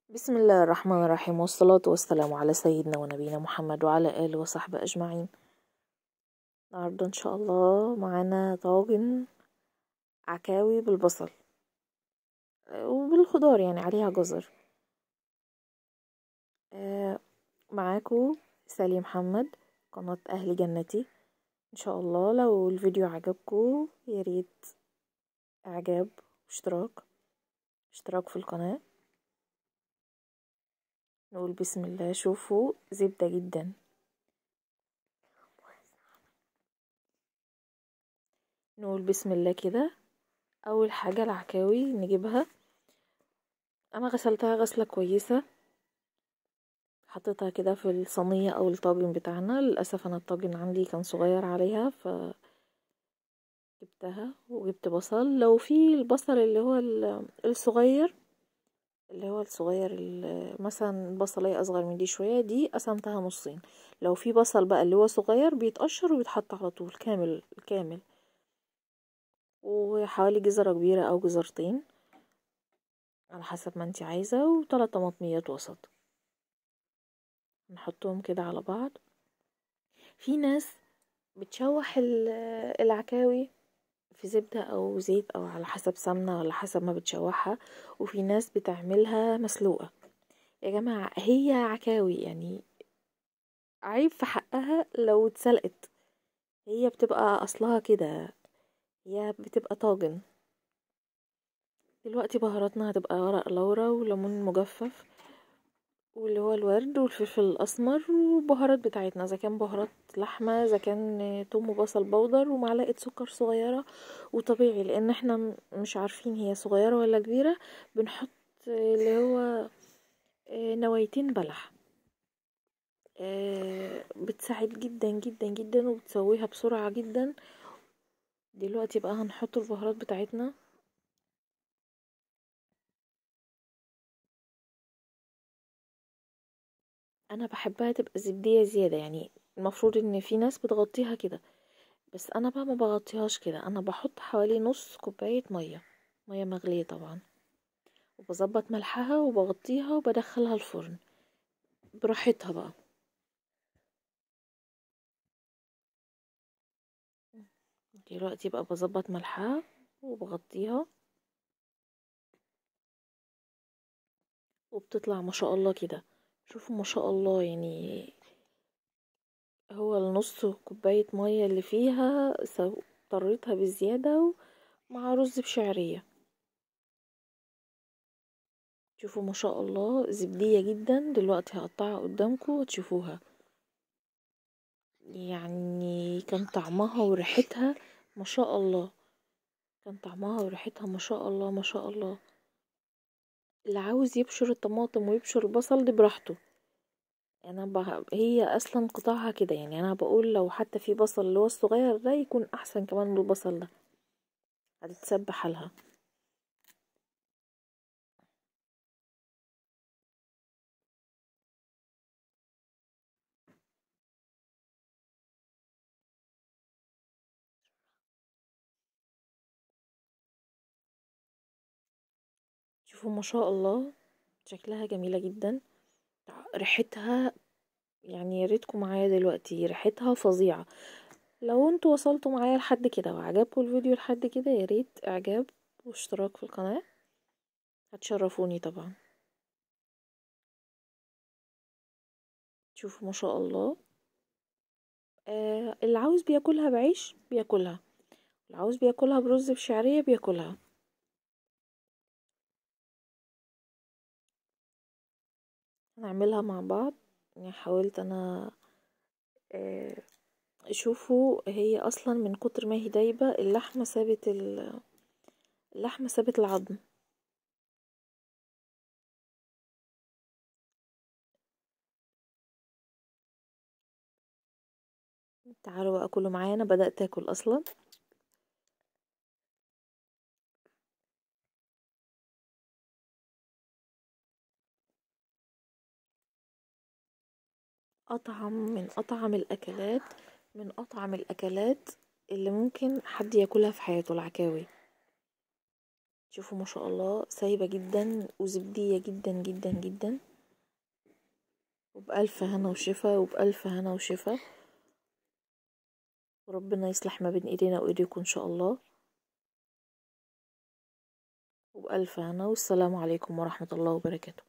بسم الله الرحمن الرحيم، والصلاة والسلام على سيدنا ونبينا محمد وعلى آله وصحبه أجمعين. النهاردة إن شاء الله معانا طاجن عكاوي بالبصل وبالخضار، يعني عليها جزر. معاكو سالي محمد، قناة أهل جنتي. إن شاء الله لو الفيديو عجبكو ياريت إعجاب اشتراك في القناة. نقول بسم الله. شوفوا زبدة جدا. نقول بسم الله كده. اول حاجة العكاوي نجيبها. انا غسلتها غسلة كويسة، حطيتها كده في الصينية او الطاجن بتاعنا. للأسف انا الطاجن عندي كان صغير عليها فجبتها، وجبت بصل. لو في البصل اللي هو الصغير، مثلا بصلية اصغر من دي شوية، دي قسمتها نصين. لو في بصل بقى اللي هو صغير بيتقشر وبيتحط على طول كامل. وحوالي جزرة كبيرة او جزرتين على حسب ما انتي عايزة، و3 طماطميات وسط نحطهم كده على بعض. في ناس بتشوح العكاوي في زبدة او زيت، او على حسب سمنة، ولا حسب ما بتشوحها. وفي ناس بتعملها مسلوقة. يا جماعة هي عكاوي، يعني عيب في حقها لو اتسلقت. هي بتبقى اصلها كده، هي بتبقى طاجن. دلوقتي بهاراتنا هتبقى ورق لورا وليمون مجفف، واللي هو الورد والفلفل الاسمر، وبهارات بتاعتنا اذا كان بهارات لحمه، اذا كان توم وبصل بودر، ومعلقه سكر صغيره. وطبيعي لان احنا مش عارفين هي صغيره ولا كبيره، بنحط اللي هو نوايتين بلح. بتساعد جدا جدا جدا، وبتسويها بسرعه جدا. دلوقتي بقى هنحط البهارات بتاعتنا. انا بحبها تبقى زبديه زياده، يعني المفروض ان في ناس بتغطيها كده، بس انا بقى ما بغطيهاش كده. انا بحط حوالي نص كوبايه ميه مغليه طبعا، وبظبط ملحها وبغطيها وبدخلها الفرن براحتها بقى. دلوقتي بقى بظبط ملحها وبغطيها، وبتطلع ما شاء الله كده. شوفوا ما شاء الله، يعني هو النص كوبايه ميه اللي فيها طريتها بزياده، مع رز بشعريه. شوفوا ما شاء الله زبديه جدا. دلوقتي هقطعها قدامكم وتشوفوها. يعني كان طعمها وريحتها ما شاء الله. ما شاء الله ما شاء الله. اللي عاوز يبشر الطماطم ويبشر البصل دي براحته. هي اصلا قطعها كده، يعني انا بقول لو حتى في بصل اللي هو الصغير ده يكون احسن كمان من البصل ده، هتتسبح حالها. شوفوا ما شاء الله، شكلها جميلة جدا. ريحتها، يعني يا ريتكم معايا دلوقتي، ريحتها فظيعة. لو انتوا وصلتوا معايا لحد كده وعجبكم الفيديو لحد كده، يا ريت اعجاب واشتراك في القناة، هتشرفوني طبعا. شوفوا ما شاء الله. اللي عاوز بياكلها بعيش بياكلها، اللي عاوز بياكلها برز بشعرية بياكلها. هنعملها مع بعض. يعني حاولت انا آه شوفوا، هي اصلا من كتر ما هي دايبة اللحمة سابت العظم. تعالوا بقى كلوا معايا، انا بدأت اكل اصلا. من اطعم الاكلات اللي ممكن حد ياكلها في حياته العكاوي. شوفوا ما شاء الله سايبة جدا وزبدية جدا جدا جدا، وبألف هنا وشفا وبألف هنا وشفا، وربنا يصلح ما بين ايدينا وايديكم ان شاء الله، وبألف هنا. والسلام عليكم ورحمة الله وبركاته.